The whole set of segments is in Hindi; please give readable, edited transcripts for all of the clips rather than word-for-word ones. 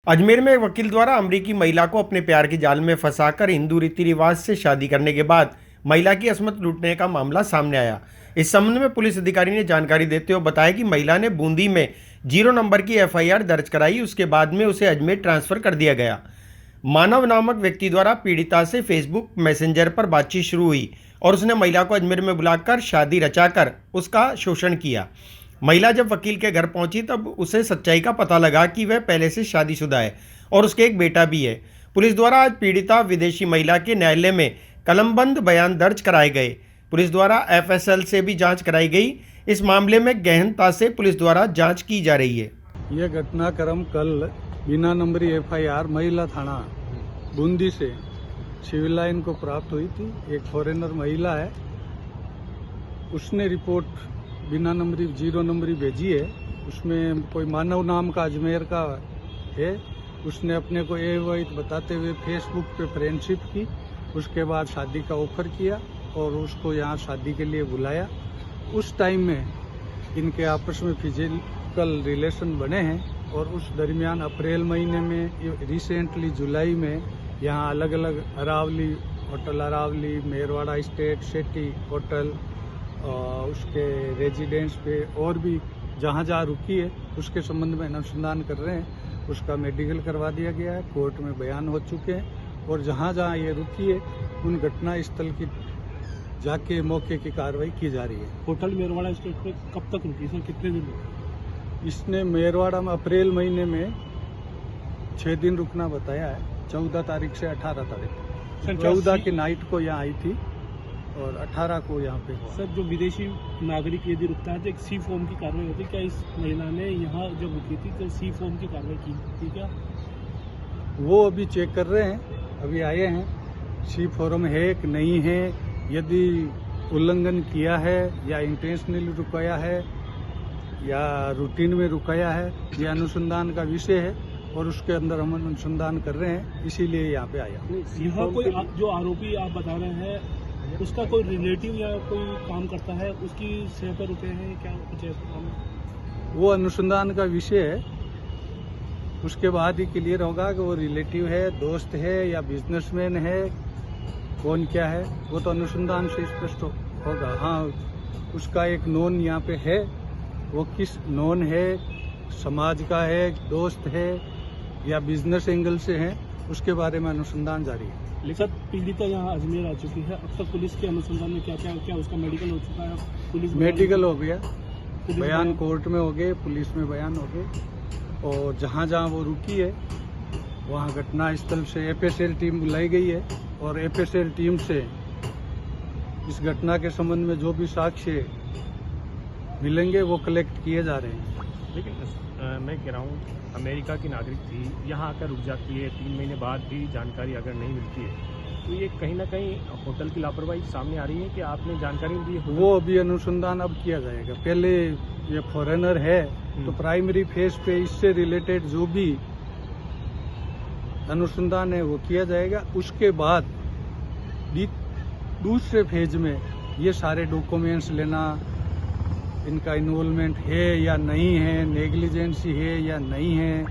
अजमेर में एक वकील द्वारा अमरीकी महिला को अपने प्यार के जाल में फंसाकर हिंदू रीति रिवाज से शादी करने के बाद महिला की असमत लूटने का मामला सामने आया। इस संबंध में पुलिस अधिकारी ने जानकारी देते हुए बताया कि महिला ने बूंदी में 0 नंबर की एफआईआर दर्ज कराई। उसके बाद में उसे अजमेर ट्रांसफर कर दिया गया। मानव नामक व्यक्ति द्वारा पीड़िता से फेसबुक मैसेंजर पर बातचीत शुरू हुई और उसने महिला को अजमेर में बुलाकर शादी रचाकर उसका शोषण किया। महिला जब वकील के घर पहुंची तब उसे सच्चाई का पता लगा कि वह पहले से शादीशुदा है और उसके एक बेटा भी है। पुलिस द्वारा आज पीड़िता विदेशी महिला के न्यायालय में कलमबंद बयान दर्ज कराए गए। पुलिस द्वारा एफएसएल से भी जांच कराई गई। इस मामले में गहनता से पुलिस द्वारा जांच की जा रही है। यह घटनाक्रम कल बिना नंबरी एफआईआर महिला थाना बूंदी से सिविल लाइन को प्राप्त हुई थी। एक फॉरेनर महिला है, उसने रिपोर्ट बिना नंबरी 0 नंबरी भेजी है। उसमें कोई मानव नाम का अजमेर का है। उसने अपने को अवैध बताते हुए फेसबुक पे फ्रेंडशिप की। उसके बाद शादी का ऑफर किया और उसको यहाँ शादी के लिए बुलाया। उस टाइम में इनके आपस में फिजिकल रिलेशन बने हैं और उस दरमियान अप्रैल महीने में रिसेंटली जुलाई में यहाँ अलग अलग Aravali hotel, Aravali, Merwara state, Shetty hotel, उसके रेजिडेंस पे और भी जहाँ जहाँ रुकी है उसके संबंध में अनुसंधान कर रहे हैं। उसका मेडिकल करवा दिया गया है, कोर्ट में बयान हो चुके हैं और जहाँ जहाँ ये रुकी है उन घटना स्थल की जाके मौके की कार्रवाई की जा रही है। होटल मेरवाड़ा स्टेट पे कब तक रुकी सर, कितने दिन रुकी? इसने मेरवाड़ा में अप्रैल महीने में 6 दिन रुकना बताया है। 14 तारीख से 18 तारीख, 14 की नाइट को यहाँ आई थी और 18 को यहाँ पे हुआ। सर, जो विदेशी नागरिक यदि रुकता है तो एक सी फॉर्म की कार्रवाई होती है। क्या इस महिला ने यहाँ जब रुकी थी तो सी फॉर्म की कार्रवाई की थी क्या? वो अभी चेक कर रहे हैं, अभी आए हैं। सी फॉर्म है कि नहीं है, यदि उल्लंघन किया है या इंटेंशनली रुकाया है या रूटीन में रुकाया है, यह अनुसंधान का विषय है और उसके अंदर हम अनुसंधान कर रहे हैं, इसीलिए यहाँ पे आया। यहाँ कोई जो आरोपी आप बता रहे हैं उसका कोई रिलेटिव या कोई काम करता है, उसकी सेवा पर रुके हैं क्या कुछ ऐसा काम? वो अनुसंधान का विषय है, उसके बाद ही क्लियर होगा कि वो रिलेटिव है, दोस्त है या बिजनेसमैन है, कौन क्या है, वो तो अनुसंधान से स्पष्ट होगा। हाँ, उसका एक नॉन यहाँ पे है, वो किस नॉन है, समाज का है, दोस्त है या बिजनेस एंगल से है, उसके बारे में अनुसंधान जारी है। लेकिन पीड़िता यहाँ अजमेर आ चुकी है, अब तक पुलिस के अनुसंधान में क्या उसका मेडिकल हो चुका है? पुलिस मेडिकल हो गया, बयान कोर्ट में हो गए, पुलिस में बयान हो गए और जहाँ जहाँ वो रुकी है वहाँ घटना स्थल से एफएसएल टीम बुलाई गई है और एफएसएल टीम से इस घटना के संबंध में जो भी साक्ष्य मिलेंगे वो कलेक्ट किए जा रहे हैं। लेकिन मैं कह रहा हूँ, अमेरिका की नागरिक थी, यहाँ आकर रुक जाती है, 3 महीने बाद भी जानकारी अगर नहीं मिलती है तो ये कहीं ना कहीं होटल की लापरवाही सामने आ रही है कि आपने जानकारी दी है। वो अभी अनुसंधान अब किया जाएगा। पहले ये फॉरेनर है तो प्राइमरी फेज पे इससे रिलेटेड जो भी अनुसंधान है वो किया जाएगा। उसके बाद दूसरे फेज में ये सारे डॉक्यूमेंट्स लेना, इनका इन्वॉल्वमेंट है या नहीं है, नेग्लिजेंसी है या नहीं है,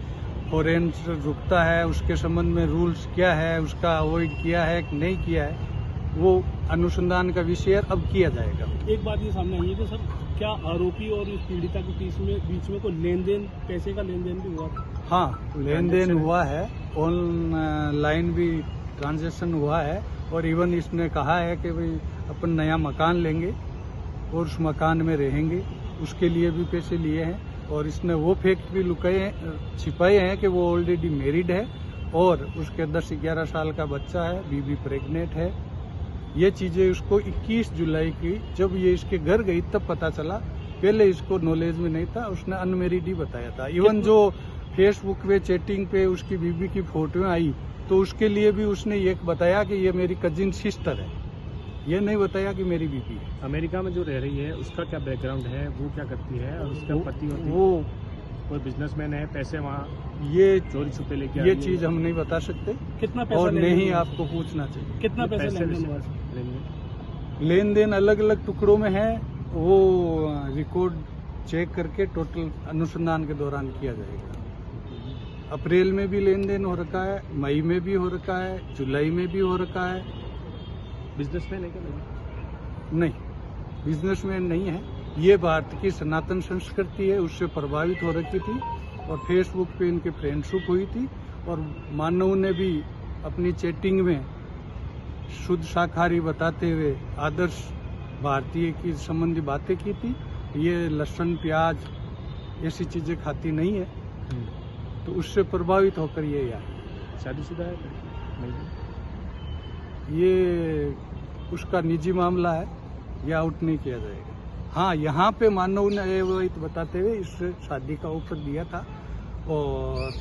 फॉरेनर रुकता है उसके संबंध में रूल्स क्या है, उसका अवॉइड किया है कि नहीं किया है, वो अनुसंधान का विषय अब किया जाएगा। एक बात ये सामने आई है कि सर, क्या आरोपी और इस पीड़िता के बीच में कोई लेन देन, पैसे का लेन देन भी हुआ? हाँ, लेन देन हुआ है, ऑनलाइन भी ट्रांजैक्शन हुआ है और इवन इसने कहा है कि भाई अपन नया मकान लेंगे और उस मकान में रहेंगे, उसके लिए भी पैसे लिए हैं और इसने वो फैक्ट भी छिपाए हैं कि वो ऑलरेडी मैरिड है और उसके 10-11 साल का बच्चा है, बीबी प्रेग्नेंट है। ये चीजें उसको 21 जुलाई की जब ये इसके घर गई तब पता चला, पहले इसको नॉलेज में नहीं था, उसने अनमेरिड ही बताया था। इवन जो फेसबुक पे चैटिंग पे उसकी बीबी की फोटो आई तो उसके लिए भी उसने ये बताया कि ये मेरी कजिन सिस्टर है, ये नहीं बताया कि मेरी बीबी है। अमेरिका में जो रह रही है उसका क्या बैकग्राउंड है, वो क्या करती है और उसका पति वो कोई बिजनेसमैन है, पैसे वहाँ ये चोरी छुपे लेके ये चीज हम नहीं बता सकते। कितना पैसा और नहीं आपको पूछना चाहिए। कितना पैसा लेन देन अलग अलग टुकड़ों में है, वो रिकॉर्ड चेक करके टोटल अनुसंधान के दौरान किया जाएगा। अप्रैल में भी लेन देन हो रखा है, मई में भी हो रखा है, जुलाई में भी हो रखा है। बिजनेसमैन है क्या लड़की? नहीं, बिजनेसमैन नहीं है। ये भारत की सनातन संस्कृति है, उससे प्रभावित हो रखी थी और फेसबुक पे इनकी फ्रेंडशिप हुई थी और मानव ने भी अपनी चैटिंग में शुद्ध शाकाहारी बताते हुए आदर्श भारतीय की संबंधी बातें की थी। ये लहसुन प्याज ऐसी चीजें खाती नहीं है, तो उससे प्रभावित होकर ये आई। शादीशुदा है लड़की? नहीं। ये उसका निजी मामला है, ये आउट नहीं किया जाएगा। हाँ, यहाँ पे मानव ने वो बताते हुए इससे शादी का ऑफर दिया था और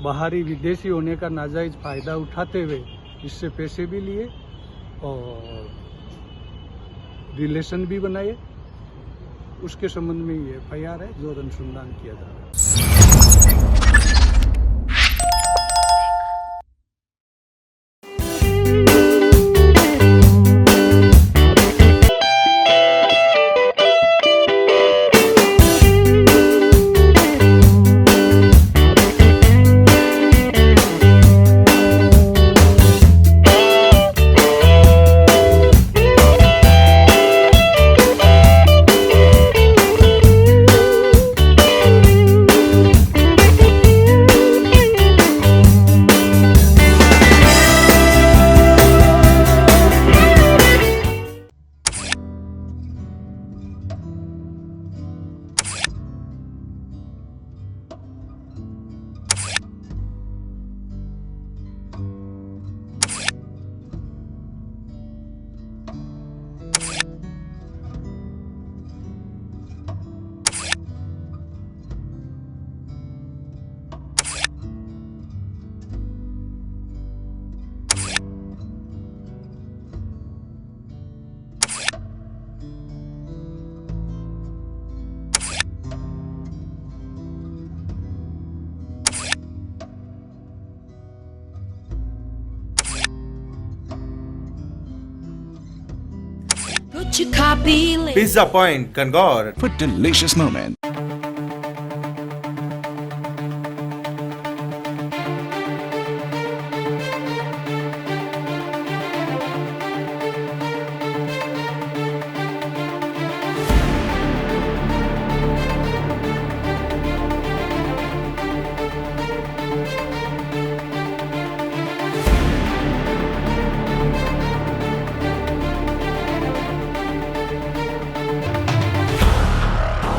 बाहरी विदेशी होने का नाजायज फायदा उठाते हुए इससे पैसे भी लिए और रिलेशन भी बनाए। उसके संबंध में ये FIR है जो अनुसंधान किया जा रहा है। Pizza Point, Kangor. For delicious moment.